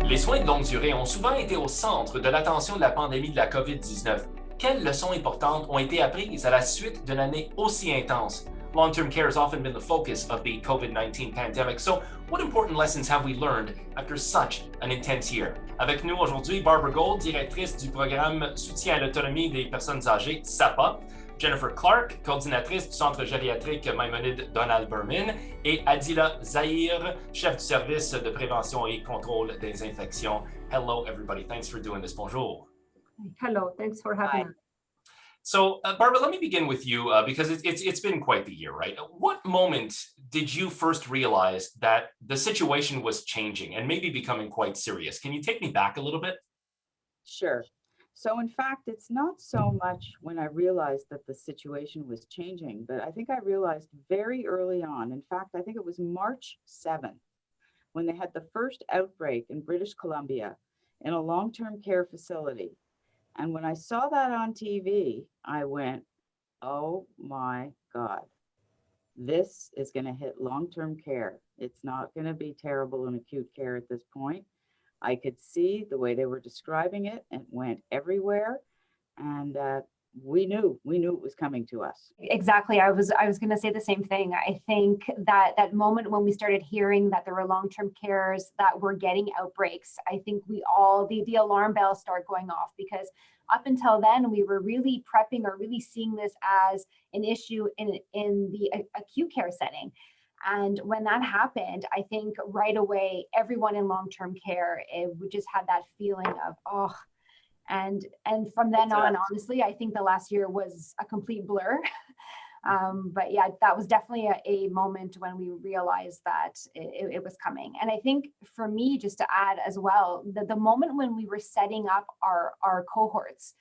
Les soins de longue durée ont souvent été au centre de l'attention de la pandémie de la COVID-19. Quelles leçons importantes ont été apprises à la suite d'une année aussi intense? Long-term care has often been the focus of the COVID-19 pandemic, so what important lessons have we learned after such an intense year? Avec nous aujourd'hui, Barbra Gold, directrice du programme Soutien à l'autonomie des personnes âgées, SAPA, Jennifer Clark, coordinatrice du centre gériatrique Maimonides Donald Berman, et Adila Zahir, chef du service de prévention et contrôle des infections. Hello, everybody. Thanks for doing this. Bonjour. Hello. Thanks for having us. So, Barbara, let me begin with you because it's been quite the year, right? What moment did you first realize that the situation was changing and maybe becoming quite serious? Can you take me back a little bit? Sure. So in fact, it's not so much when I realized that the situation was changing, but I think I realized very early on. In fact, I think it was March 7th when they had the first outbreak in British Columbia in a long-term care facility. And when I saw that on TV, I went, oh my God, this is going to hit long-term care. It's not going to be terrible in acute care at this point. I could see the way they were describing it and went everywhere. And we knew it was coming to us. Exactly. I was going to say the same thing. I think that moment when we started hearing that there were long-term cares that were getting outbreaks, I think we all, the alarm bells start going off, because up until then, we were really prepping or really seeing this as an issue in the acute care setting. And when that happened, I think right away, everyone in long-term care, we just had that feeling of, oh, and from then on, honestly, I think the last year was a complete blur. But yeah, that was definitely a moment when we realized that it was coming. And I think for me, just to add as well, the moment when we were setting up our cohorts,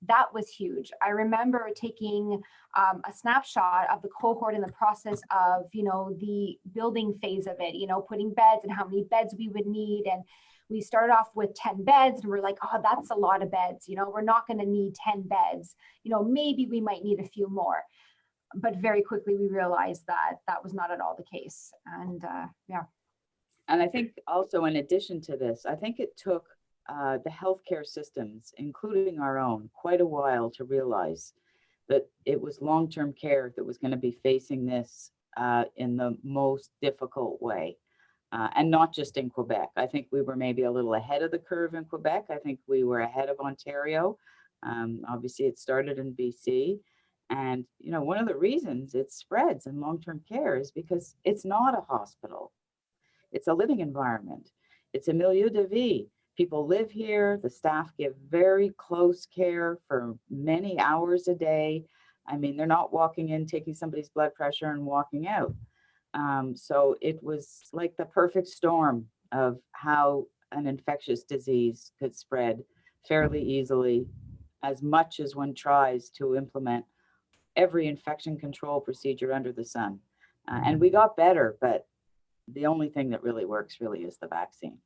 that was huge. I remember taking a snapshot of the cohort in the process of, the building phase of it, putting beds and how many beds we would need. And we started off with 10 beds and we're like, oh, that's a lot of beds. We're not going to need 10 beds. Maybe we might need a few more. But very quickly we realized that that was not at all the case. And yeah. And I think also in addition to this, I think it took the healthcare systems, including our own, quite a while to realize that it was long-term care that was going to be facing this in the most difficult way. And not just in Quebec. I think we were maybe a little ahead of the curve in Quebec. I think we were ahead of Ontario. Obviously, it started in BC. And, one of the reasons it spreads in long-term care is because it's not a hospital. It's a living environment. It's a milieu de vie. People live here. The staff give very close care for many hours a day. I mean, they're not walking in, taking somebody's blood pressure and walking out. So it was like the perfect storm of how an infectious disease could spread fairly easily, as much as one tries to implement every infection control procedure under the sun. And we got better, but the only thing that really works really is the vaccine.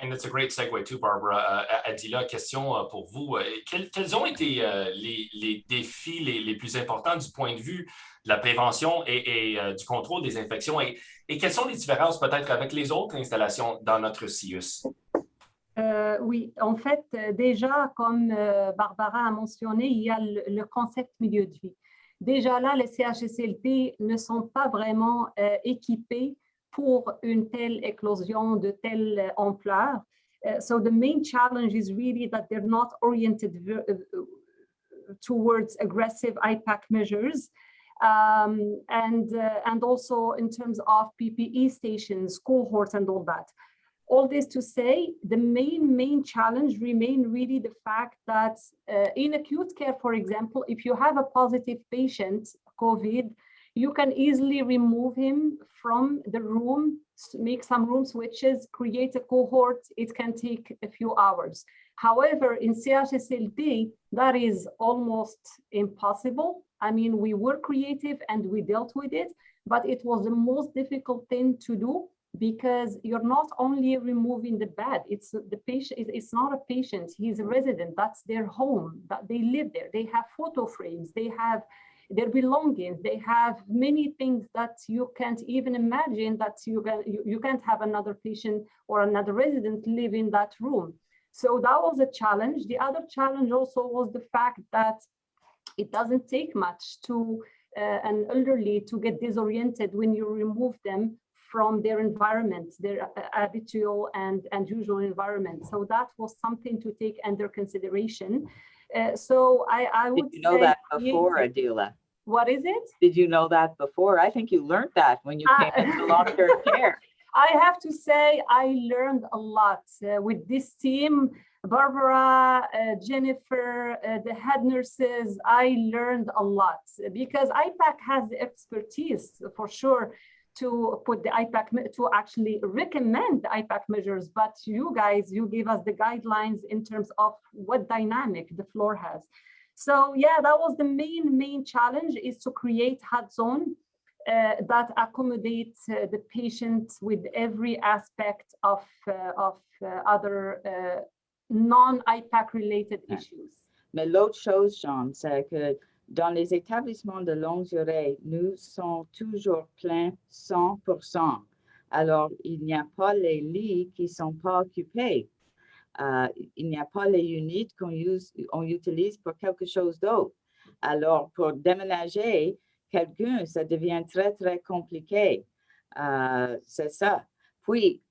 And it's a great segue too, Barbara. Adila, question pour vous. Quels ont été les défis les plus importants du point de vue de la prévention et du contrôle des infections? Et quelles sont les différences peut-être avec les autres installations dans notre CIUS? Oui, en fait, déjà, comme Barbara a mentionné, il y a le concept milieu de vie. Déjà là, les CHSLD ne sont pas vraiment équipés pour une telle éclosion de telle ampleur. So the main challenge is really that they're not oriented towards aggressive IPAC measures. And also in terms of PPE stations, cohorts and all that. All this to say, the main challenge remain really the fact that in acute care, for example, if you have a positive patient, COVID, you can easily remove him from the room, make some room switches, create a cohort. It can take a few hours. However, in CHSLD, that is almost impossible. I mean, we were creative and we dealt with it, but it was the most difficult thing to do because you're not only removing the bed, it's the patient, it's not a patient, he's a resident, that's their home, that they live there, they have photo frames, they have their belongings. They have many things that you can't even imagine, that you can't have another patient or another resident live in that room. So that was a challenge. The other challenge also was the fact that it doesn't take much to an elderly to get disoriented when you remove them from their environment, their habitual and usual environment. So that was something to take under consideration. So I would say— Did you know that before, Adila? What is it? Did you know that before? I think you learned that when you came into long-term care. I have to say, I learned a lot with this team. Barbara, Jennifer, the head nurses, I learned a lot because IPAC has the expertise for sure to put the IPAC, to actually recommend the IPAC measures, but you guys, you give us the guidelines in terms of what dynamic the floor has. So yeah, that was the main challenge, is to create hot zone that accommodates the patient with every aspect of other non-IPAC related issues. Mais l'autre chose, Shaun, c'est que dans les établissements de longue durée, nous sommes toujours pleins 100%. Alors, il n'y a pas les lits qui ne sont pas occupés. Il n'y a pas les unités qu'on utilise pour quelque chose d'autre. Alors, pour déménager quelqu'un, ça devient très compliqué. C'est ça. Puis,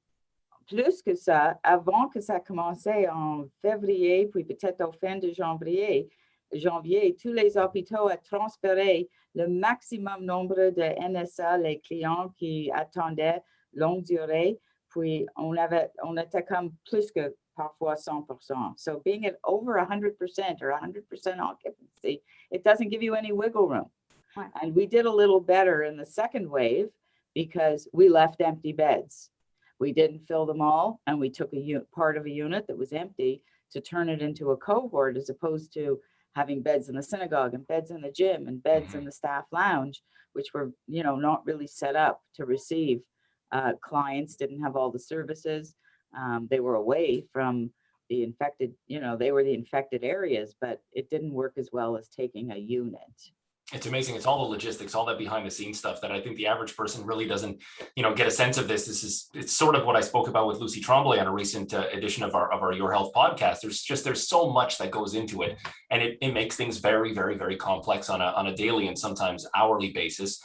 plus que ça, avant que ça commençait en février, puis peut-être au fin de janvier, tous les hôpitaux ont transféré le maximum nombre de NSA, les clients qui attendaient longue durée, puis on était comme plus que parfois 100%. So being at over 100% or 100% occupancy, it doesn't give you any wiggle room. Right. And we did a little better in the second wave because we left empty beds. We didn't fill them all, and we took part of a unit that was empty to turn it into a cohort, as opposed to having beds in the synagogue and beds in the gym and beds in the staff lounge, which were, not really set up to receive clients, didn't have all the services. They were away from the infected, they were the infected areas, but it didn't work as well as taking a unit. It's amazing. It's all the logistics, all that behind the scenes stuff that I think the average person really doesn't, get a sense of this. It's sort of what I spoke about with Lucy Tremblay on a recent edition of our Your Health podcast. There's so much that goes into it, and it makes things very, very, very complex on a daily and sometimes hourly basis.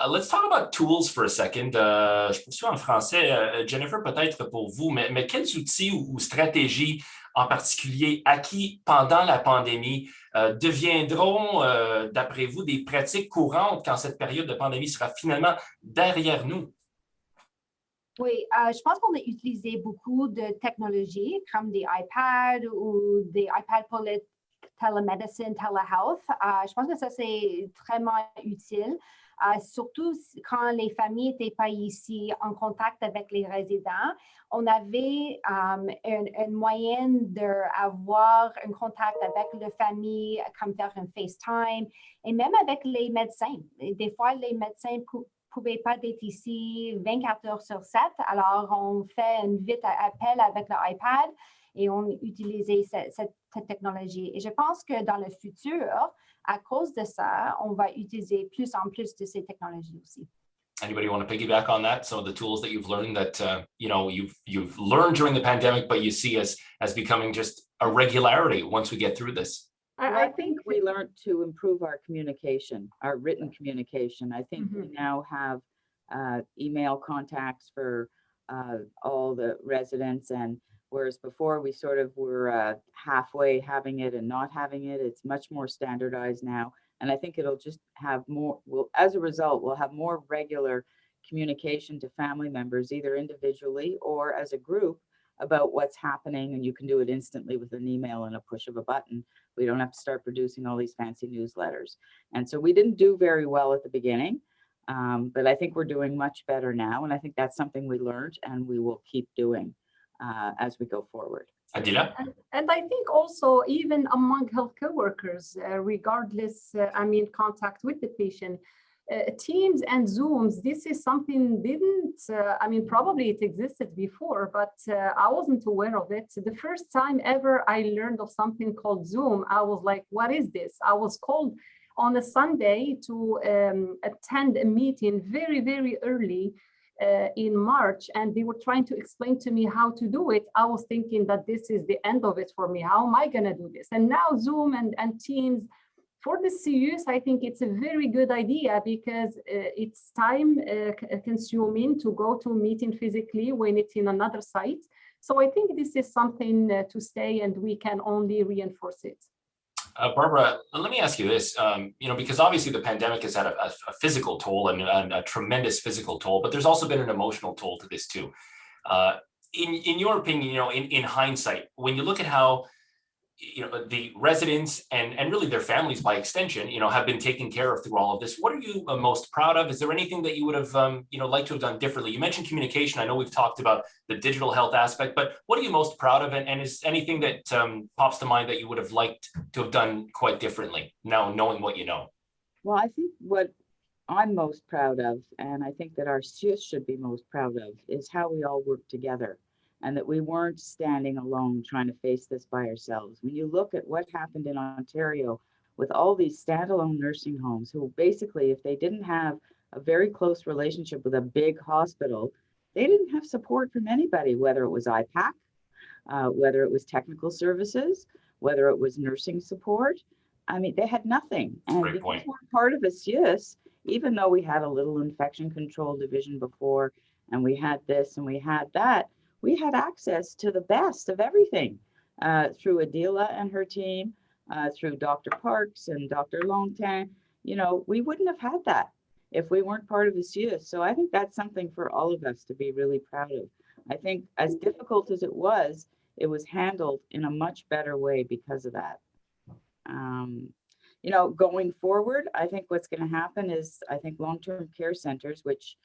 Let's talk about tools for a second. Je suis en français, Jennifer, peut-être pour vous, mais quels outils ou stratégies en particulier acquis pendant la pandémie deviendront, d'après vous, des pratiques courantes quand cette période de pandémie sera finalement derrière nous? Oui, je pense qu'on a utilisé beaucoup de technologies comme des iPads ou des iPads pour le télémédecine, telehealth. Je pense que ça, c'est vraiment utile. Surtout quand les familles n'étaient pas ici en contact avec les résidents, on avait une moyenne d'avoir un contact avec la famille, comme faire un FaceTime, et même avec les médecins. Des fois, les médecins ne pouvaient pas être ici 24 heures sur 7, alors on fait un vite appel avec l'iPad et on utilisait cette technologie. Et je pense que dans le futur, à cause de ça, on va utiliser plus en plus de ces technologies aussi. Anybody want to piggyback on that? Some of the tools that you've learned that you've learned during the pandemic, but you see as becoming just a regularity once we get through this. I think we learned to improve our communication, our written communication. I think we now have email contacts for all the residents, and whereas before we sort of were halfway having it and not having it, it's much more standardized now. And I think it'll just have more, as a result, we'll have more regular communication to family members, either individually or as a group, about what's happening. And you can do it instantly with an email and a push of a button. We don't have to start producing all these fancy newsletters. And so we didn't do very well at the beginning, but I think we're doing much better now. And I think that's something we learned and we will keep doing as we go forward. Adila? And I think also even among healthcare workers, regardless, contact with the patient, Teams and Zooms, this is something probably it existed before, but I wasn't aware of it. The first time ever I learned of something called Zoom, I was like, what is this? I was called on a Sunday to attend a meeting very, very early in March, and they were trying to explain to me how to do it. I was thinking that this is the end of it for me. How am I going to do this? And now Zoom and Teams, for the CUs, I think it's a very good idea because it's time consuming to go to a meeting physically when it's in another site. So I think this is something to stay, and we can only reinforce it. Barbara, let me ask you this, because obviously the pandemic has had a physical toll and a tremendous physical toll, but there's also been an emotional toll to this too. In your opinion, in hindsight, when you look at how the residents and really their families by extension, have been taken care of through all of this, what are you most proud of? Is there anything that you would have, liked to have done differently? You mentioned communication. I know we've talked about the digital health aspect, but what are you most proud of? And is anything that pops to mind that you would have liked to have done quite differently now, knowing what you know? Well, I think what I'm most proud of, and I think that our CUs should be most proud of, is how we all work together, and that we weren't standing alone trying to face this by ourselves. When you look at what happened in Ontario with all these standalone nursing homes, who basically, if they didn't have a very close relationship with a big hospital, they didn't have support from anybody, whether it was IPAC, whether it was technical services, whether it was nursing support. I mean, they had nothing. And because we're part of a CIUS, even though we had a little infection control division before, and we had this and we had that, we had access to the best of everything through Adila and her team, through Dr. Parks and Dr. Longtan. We wouldn't have had that if we weren't part of the CIUS. So I think that's something for all of us to be really proud of. I think as difficult as it was handled in a much better way because of that. Going forward, I think what's going to happen is, I think long-term care centers, which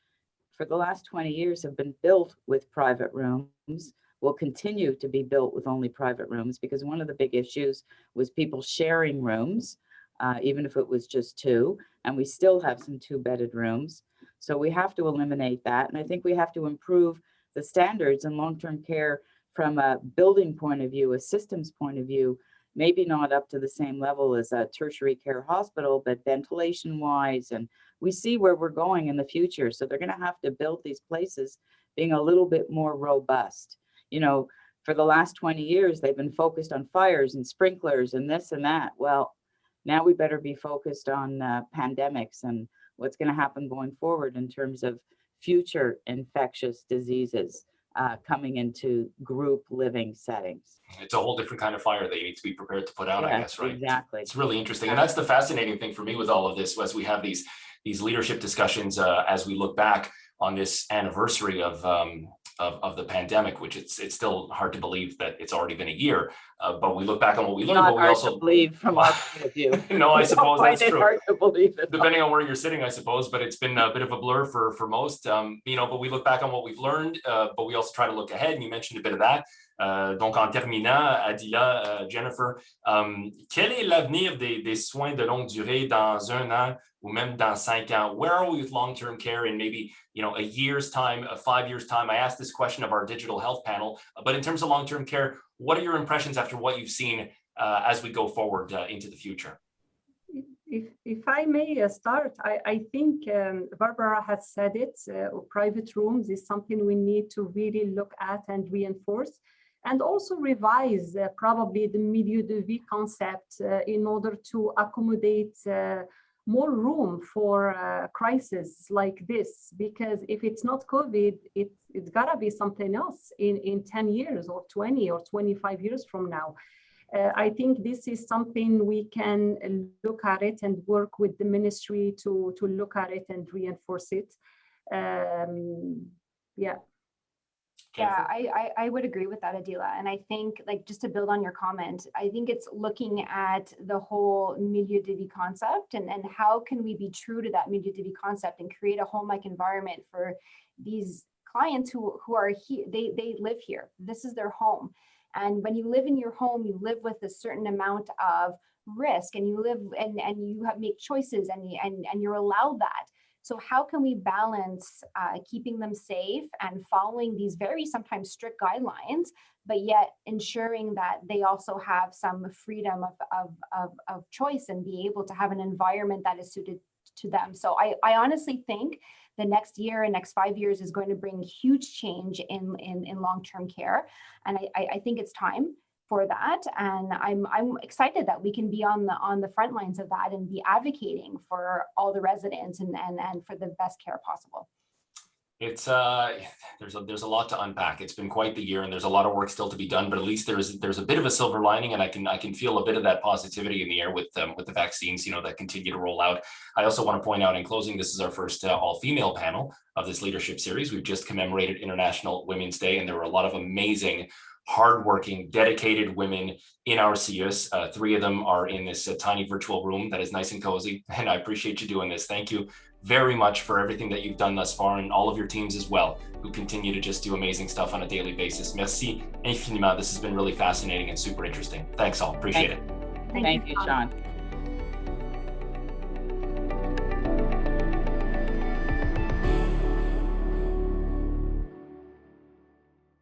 for the last 20 years have been built with private rooms, will continue to be built with only private rooms, because one of the big issues was people sharing rooms, even if it was just two, and we still have some two-bedded rooms. So we have to eliminate that. And I think we have to improve the standards in long-term care from a building point of view, a systems point of view, maybe not up to the same level as a tertiary care hospital, but ventilation-wise, and we see where we're going in the future. So they're going to have to build these places being a little bit more robust. For the last 20 years, they've been focused on fires and sprinklers and this and that. Well, now we better be focused on pandemics and what's going to happen going forward in terms of future infectious diseases coming into group living settings. It's a whole different kind of fire that you need to be prepared to put out, I guess, right? Exactly. It's really interesting. And that's the fascinating thing for me with all of this, as we have these leadership discussions as we look back on this anniversary of the pandemic, which it's still hard to believe that it's already been a year, but we look back on what we learned. Not but we hard also to believe from our point of view. No, I suppose that's true. Hard to believe it. Depending on where you're sitting, I suppose, but it's been a bit of a blur for most. But we look back on what we've learned, but we also try to look ahead. And you mentioned a bit of that. Donc, en terminant, Adila, Jennifer, quel est l'avenir des soins de longue durée dans 1 an ou même dans 5 ans? Where are we with long-term care in maybe, a year's time, 5 years' time? I asked this question of our digital health panel, but in terms of long-term care, what are your impressions after what you've seen as we go forward into the future? If I may start, I think Barbara has said it, private rooms is something we need to really look at and reinforce, and also revise probably the milieu de vie concept in order to accommodate more room for crises like this, because if it's not COVID, it's gotta be something else in 10 years or 20 or 25 years from now. I think this is something we can look at it and work with the ministry to look at it and reinforce it. Yeah. Yeah, I would agree with that, Adila. And I think, just to build on your comment, I think it's looking at the whole milieu de vie concept and how can we be true to that milieu de vie concept and create a home-like environment for these clients who are here, they live here. This is their home. And when you live in your home, you live with a certain amount of risk, and you live and you make choices, and you're allowed that. So how can we balance keeping them safe and following these very sometimes strict guidelines, but yet ensuring that they also have some freedom of choice and be able to have an environment that is suited to them. So I honestly think the next year and next 5 years is going to bring huge change in long-term care. And I think it's time for that. And I'm excited that we can be on the front lines of that and be advocating for all the residents and for the best care possible. It's there's a lot to unpack. It's been quite the year, and there's a lot of work still to be done. But at least there's a bit of a silver lining, and I can feel a bit of that positivity in the air with the vaccines, that continue to roll out. I also want to point out in closing, this is our first all-female panel of this leadership series. We've just commemorated International Women's Day, and there were a lot of amazing, hardworking, dedicated women in our CIUS. 3 of them are in this tiny virtual room that is nice and cozy, and I appreciate you doing this. Thank you very much for everything that you've done thus far, and all of your teams as well, who continue to just do amazing stuff on a daily basis. Merci infiniment. This has been really fascinating and super interesting. Thanks all. Appreciate it. Thank you, Shaun.